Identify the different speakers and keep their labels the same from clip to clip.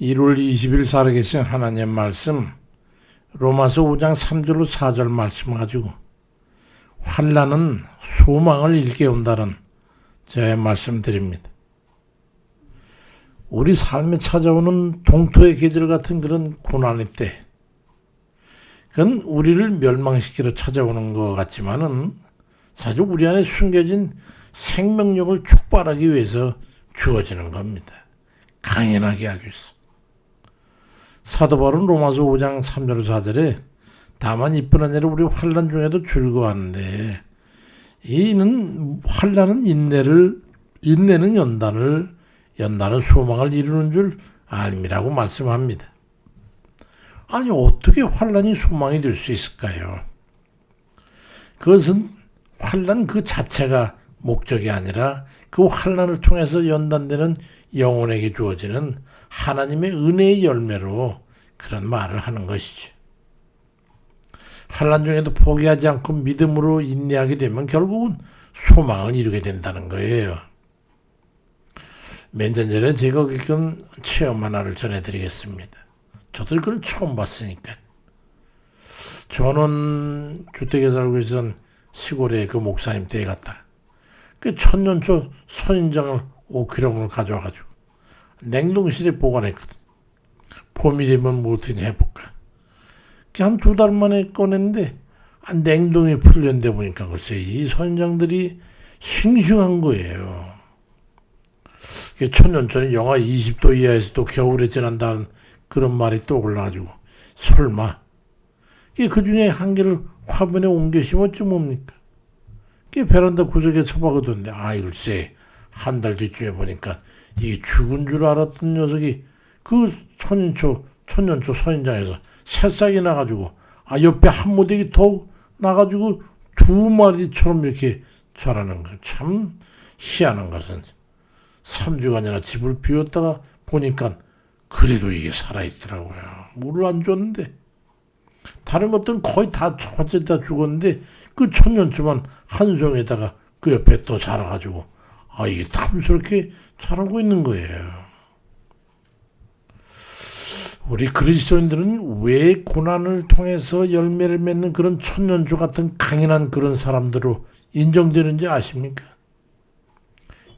Speaker 1: 1월 20일 살아계신 하나님 말씀 로마서 5장 3절로 4절 말씀 가지고 환난은 소망을 일깨운다는 제 말씀 드립니다. 우리 삶에 찾아오는 동토의 계절 같은 그런 고난의 때, 그건 우리를 멸망시키러 찾아오는 것 같지만은 사실 우리 안에 숨겨진 생명력을 촉발하기 위해서 주어지는 겁니다. 강인하게 하기 위해서. 사도 바울은 로마서 5장 3절 4절에 다만 이뿐 아니라 우리 환난 중에도 즐거워하는데 이는 환난은 인내는 연단은 소망을 이루는 줄 알미라고 말씀합니다. 아니 어떻게 환난이 소망이 될 수 있을까요? 그것은 환난 그 자체가 목적이 아니라 그 환난을 통해서 연단되는 영혼에게 주어지는 하나님의 은혜의 열매로 그런 말을 하는 것이죠. 환난 중에도 포기하지 않고 믿음으로 인내하게 되면 결국은 소망을 이루게 된다는 거예요. 몇 년 전에 제가 겪은 체험 하나를 전해드리겠습니다. 저도 그걸 처음 봤으니까. 저는 주택에 살고 있던 시골에 그 목사님 댁에 갔다. 그 천년초 선인장을 5kg을 가져와가지고 냉동실에 보관했거든. 봄이 되면 뭐든 해볼까. 한 2달 만에 꺼냈는데 냉동이 풀렸는데 보니까 글쎄 이 선인장들이 싱싱한 거예요. 천년초는 영하 20도 이하에서도 겨울에 지난다는 그런 말이 또 올라가지고 설마 그 중에 한 개를 화분에 옮겨 심었지 뭡니까? 베란다 구석에 처박아뒀는데 글쎄 한 달 뒤쯤에 보니까 이게 죽은 줄 알았던 녀석이 그 천년초 선인장에서 새싹이 나가지고 옆에 한 모대기 더 나가지고 2마리처럼 이렇게 자라는 거예요. 참 희한한 것은 3주간이나 집을 비웠다가 보니까 그래도 이게 살아있더라고요. 물을 안 줬는데 다른 것들은 거의 다 어쨌다 죽었는데 그 천년초만 한 송에다가 그 옆에 또 자라가지고 이게 탐스럽게 자라고 있는 거예요. 우리 그리스도인들은 왜 고난을 통해서 열매를 맺는 그런 천년초 같은 강인한 그런 사람들로 인정되는지 아십니까?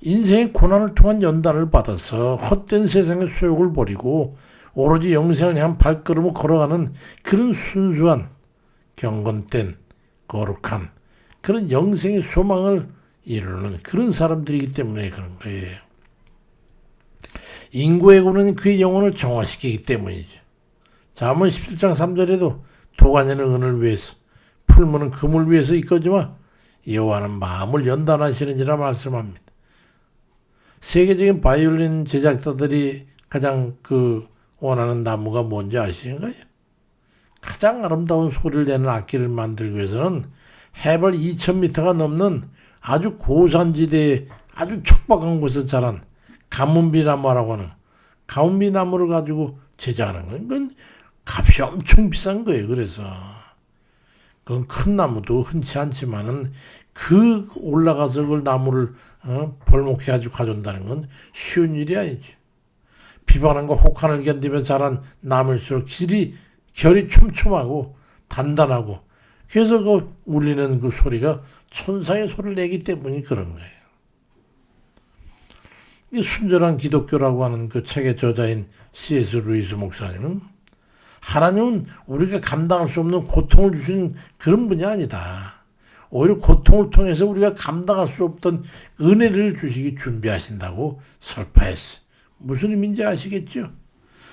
Speaker 1: 인생의 고난을 통한 연단을 받아서 헛된 세상의 소욕을 버리고 오로지 영생을 향한 발걸음을 걸어가는 그런 순수한 경건된 거룩한 그런 영생의 소망을 이루는 그런 사람들이기 때문에 그런 거예요. 인고의 고는 그의 영혼을 정화시키기 때문이죠. 잠언 17장 3절에도 도가니는 은을 위해서 풀무는 금을 위해서 이끌지만 여호와는 마음을 연단하시느니라 말씀합니다. 세계적인 바이올린 제작자들이 가장 원하는 나무가 뭔지 아시는가요? 가장 아름다운 소리를 내는 악기를 만들기 위해서는 해발 2000m가 넘는 아주 고산지대에 아주 척박한 곳에서 자란 가뭄비나무라고 하는 가뭄비나무를 가지고 제작하는 거예요. 그건 값이 엄청 비싼 거예요. 그래서 그건 큰 나무도 흔치 않지만은 그 올라가서 그걸 나무를 벌목해가지고 가져온다는 건 쉬운 일이 아니죠. 비바람과 혹한을 견디며 자란 나무일수록 결이 촘촘하고 단단하고 그래서 그 울리는 그 소리가 천사의 소리를 내기 때문에 그런 거예요. 이 순전한 기독교라고 하는 그 책의 저자인 C.S. 루이스 목사님은 하나님은 우리가 감당할 수 없는 고통을 주시는 그런 분이 아니다. 오히려 고통을 통해서 우리가 감당할 수 없던 은혜를 주시기 준비하신다고 설파했어요. 무슨 의미인지 아시겠죠?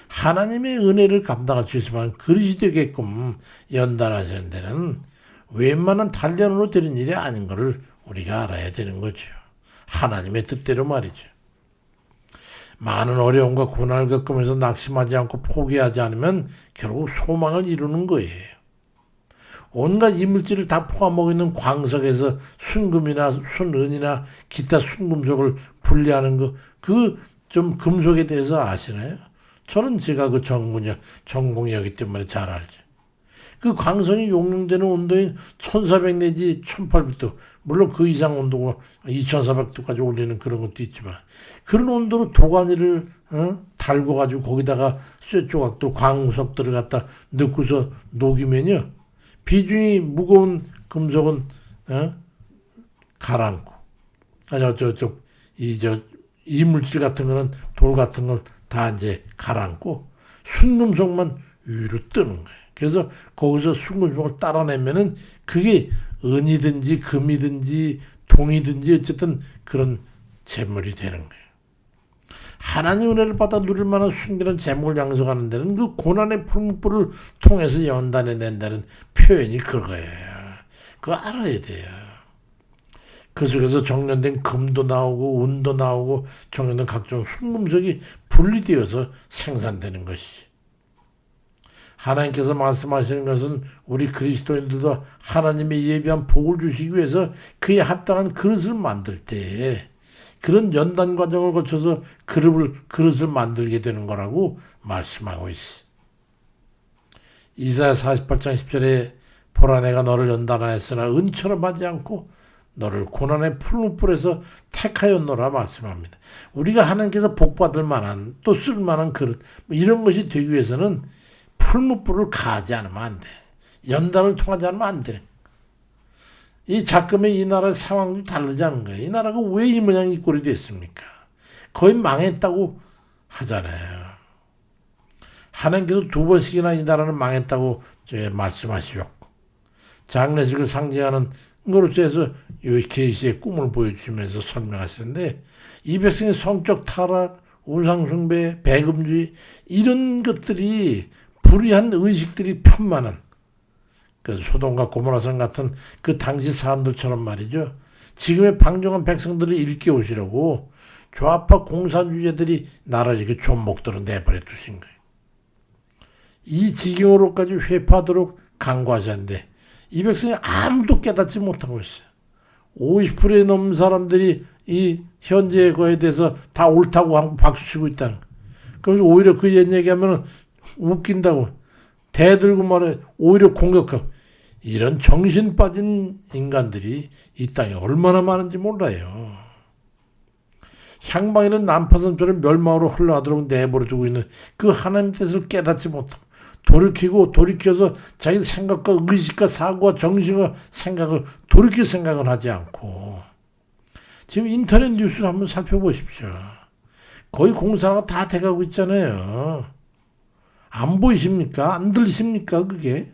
Speaker 1: 하나님의 은혜를 감당할 수 있으면 그릇이 되게끔 연단하시는 데는 웬만한 단련으로 되는 일이 아닌 것을 우리가 알아야 되는 거죠. 하나님의 뜻대로 말이죠. 많은 어려움과 고난을 겪으면서 낙심하지 않고 포기하지 않으면 결국 소망을 이루는 거예요. 온갖 이물질을 다 포함하고 있는 광석에서 순금이나 순은이나 기타 순금속을 분리하는 좀 금속에 대해서 아시나요? 저는 제가 그 전공이었기 때문에 잘 알죠. 그 광선이 용융되는 온도인 1400 내지 1800도 물론 그 이상 온도가 2400도까지 올리는 그런 것도 있지만 그런 온도로 도가니를 달궈 가지고 거기다가 쇠 조각들 광석들을 갖다 넣고서 녹이면요 비중이 무거운 금속은 가라앉고 이물질 같은 거는 돌 같은 걸 다 이제 가라앉고 순금속만 위로 뜨는 거예요. 그래서 거기서 순금속을 따라내면은 그게 은이든지 금이든지 동이든지 어쨌든 그런 재물이 되는 거예요. 하나님 은혜를 받아 누릴 만한 순결한 재물을 양성하는 데는 그 고난의 풀무불을 통해서 연단해낸다는 표현이 그거예요. 그거 알아야 돼요. 그 속에서 정련된 금도 나오고 은도 나오고 정련된 각종 순금속이 분리되어서 생산되는 것이지. 하나님께서 말씀하시는 것은 우리 그리스도인들도 하나님의 예비한 복을 주시기 위해서 그에 합당한 그릇을 만들 때 그런 연단 과정을 거쳐서 그릇을 만들게 되는 거라고 말씀하고 있어. 이사야 48장 10절에 보라 내가 너를 연단하였으나 은처럼 하지 않고 너를 고난의 풀무불에서 택하였노라 말씀합니다. 우리가 하나님께서 복받을 만한 또 쓸만한 그릇 이런 것이 되기 위해서는 풀무불을 가하지 않으면 안 돼. 연단을 통하지 않으면 안 돼. 이 작금의 이 나라의 상황도 다르지 않은 거예요. 이 나라가 왜 이 모양 이 꼴이 됐습니까? 거의 망했다고 하잖아요. 하나님께서 두 번씩이나 이 나라는 망했다고 말씀하시셨고 장례식을 상징하는 것으로서 해서 이 계시의 꿈을 보여주시면서 설명하시는데 이 백성의 성적 타락, 우상숭배, 배금주의 이런 것들이 불의한 의식들이 편만한 그래서 소돔과 고모라산 같은 그 당시 사람들처럼 말이죠. 지금의 방종한 백성들을 일깨우시려고 좌파 공산주의자들이 나라를 이렇게 존목들어 내버려 두신 거예요. 이 지경으로까지 회파하도록 강구하셨는데 이 백성이 아무도 깨닫지 못하고 있어요. 50%에 넘는 사람들이 이 현재의 거에 대해서 다 옳다고 하고 박수치고 있다는 거예요. 그래서 오히려 그 옛 얘기하면 웃긴다고 대들고 말해 오히려 공격하고 이런 정신 빠진 인간들이 이 땅에 얼마나 많은지 몰라요. 향방이는 난파선처럼 멸망으로 흘러가도록 내버려두고 있는 그 하나님 뜻을 깨닫지 못하고 돌이켜서 자기 생각과 의식과 사고와 정신과 생각을 돌이킬 생각을 하지 않고 지금 인터넷 뉴스를 한번 살펴보십시오. 거의 공산화가 다 돼가고 있잖아요. 안 보이십니까? 안 들리십니까? 그게.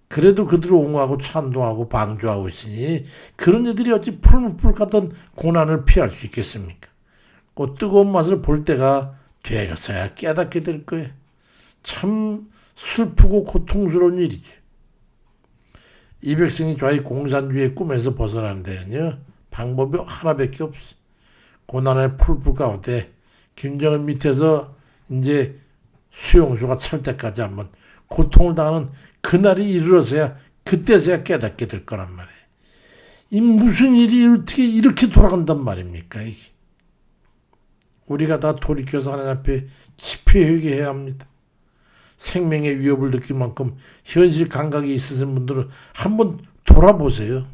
Speaker 1: 그래도 그들을 옹호하고 찬동하고 방조하고 있으니 그런 애들이 어찌 풀무불 같은 고난을 피할 수 있겠습니까? 그 뜨거운 맛을 볼 때가 되어서야 깨닫게 될 거예요. 참 슬프고 고통스러운 일이죠. 이 백성이 좌익 공산주의의 꿈에서 벗어나는 데는요. 방법이 하나밖에 없어. 고난의 풀불 가운데 김정은 밑에서 이제 수용소가 찰 때까지 한번 고통을 당하는 그날이 이르러서야 그때서야 깨닫게 될 거란 말이에요. 이 무슨 일이 어떻게 이렇게 돌아간단 말입니까? 이게. 우리가 다 돌이켜서 하나님 앞에 깊이 회개해야 합니다. 생명의 위협을 느낄 만큼 현실 감각이 있으신 분들은 한번 돌아보세요.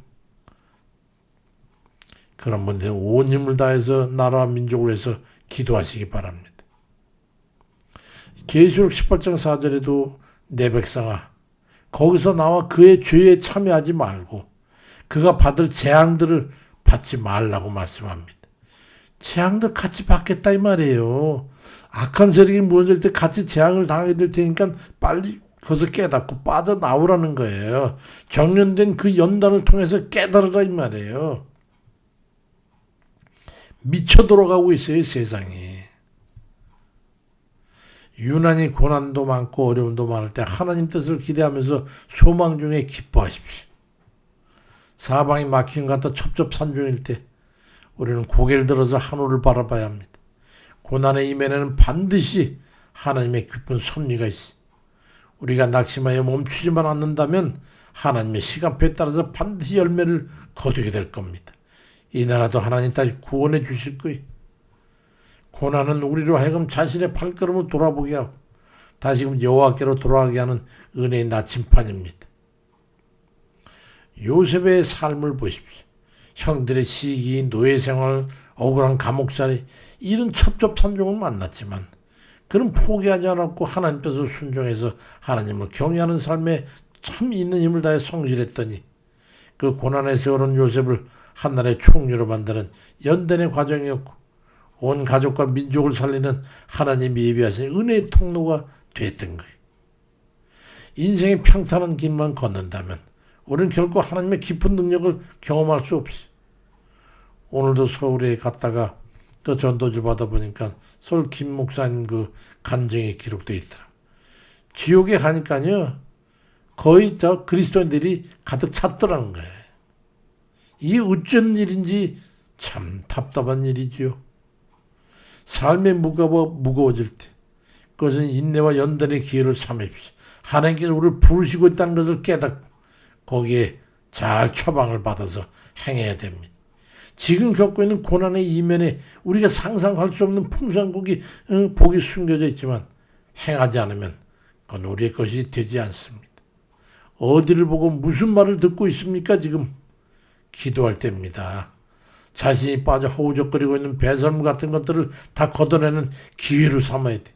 Speaker 1: 그런 분들 온 힘을 다해서 나라와 민족을 위해서 기도하시기 바랍니다. 계시록 18장 4절에도 내 백성아 거기서 나와 그의 죄에 참여하지 말고 그가 받을 재앙들을 받지 말라고 말씀합니다. 재앙들 같이 받겠다 이 말이에요. 악한 세력이 무너질 때 같이 재앙을 당하게 될 테니까 빨리 거기서 깨닫고 빠져나오라는 거예요. 정련된 그 연단을 통해서 깨달으라 이 말이에요. 미쳐 돌아가고 있어요 세상이. 유난히 고난도 많고 어려움도 많을 때 하나님 뜻을 기대하면서 소망 중에 기뻐하십시오. 사방이 막힌 것 같아 첩첩산중일 때 우리는 고개를 들어서 하늘을 바라봐야 합니다. 고난의 이면에는 반드시 하나님의 깊은 섭리가 있어. 우리가 낙심하여 멈추지만 않는다면 하나님의 시간표에 따라서 반드시 열매를 거두게 될 겁니다. 이 나라도 하나님 다시 구원해 주실 거예요. 고난은 우리로 하여금 자신의 발걸음을 돌아보게 하고 다시금 여호와께로 돌아가게 하는 은혜의 나침판입니다. 요셉의 삶을 보십시오. 형들의 시기, 노예생활, 억울한 감옥살이 이런 첩첩산중을 만났지만 그는 포기하지 않았고 하나님께서 순종해서 하나님을 경외하는 삶에 참 있는 힘을 다해 성실했더니 그 고난의 세월은 요셉을 한나라의 총리로 만드는 연단의 과정이었고 온 가족과 민족을 살리는 하나님이 예비하신 은혜의 통로가 됐던 거예요. 인생의 평탄한 길만 걷는다면 우리는 결코 하나님의 깊은 능력을 경험할 수 없어요. 오늘도 서울에 갔다가 그 전도질 받아보니까 서울 김 목사님 그 간증이 기록되어 있더라. 지옥에 가니까요 거의 저 그리스도인들이 가득 찼더라는 거예요. 이게 어쩐 일인지 참 답답한 일이지요. 삶의 무거워질 때 그것은 인내와 연단의 기회를 삼으십시오. 하나님께서 우리를 부르시고 있다는 것을 깨닫고 거기에 잘 처방을 받아서 행해야 됩니다. 지금 겪고 있는 고난의 이면에 우리가 상상할 수 없는 풍성복이 복이 숨겨져 있지만 행하지 않으면 그건 우리의 것이 되지 않습니다. 어디를 보고 무슨 말을 듣고 있습니까? 지금 기도할 때입니다. 자신이 빠져 허우적거리고 있는 배설물 같은 것들을 다 걷어내는 기회로 삼아야 돼.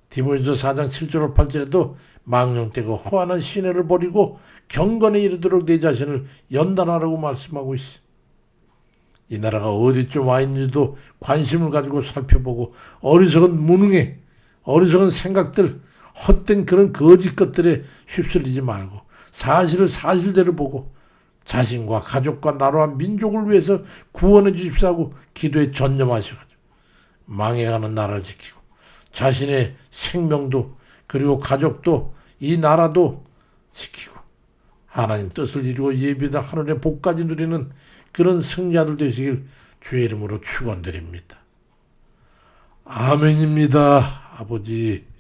Speaker 1: 디모데서 4장 7절 8절에도 망령되고 허한한 시내를 버리고 경건에 이르도록 내 자신을 연단하라고 말씀하고 있어. 이 나라가 어디쯤 와 있는지도 관심을 가지고 살펴보고 어리석은 무능에 어리석은 생각들 헛된 그런 거짓 것들에 휩쓸리지 말고 사실을 사실대로 보고 자신과 가족과 나라와 민족을 위해서 구원해 주십시오 하고 기도에 전념하셔가지고 망해가는 나라를 지키고 자신의 생명도 그리고 가족도 이 나라도 지키고 하나님 뜻을 이루고 예비된 하늘의 복까지 누리는 그런 승리자들 되시길 주의 이름으로 축원드립니다. 아멘입니다. 아버지.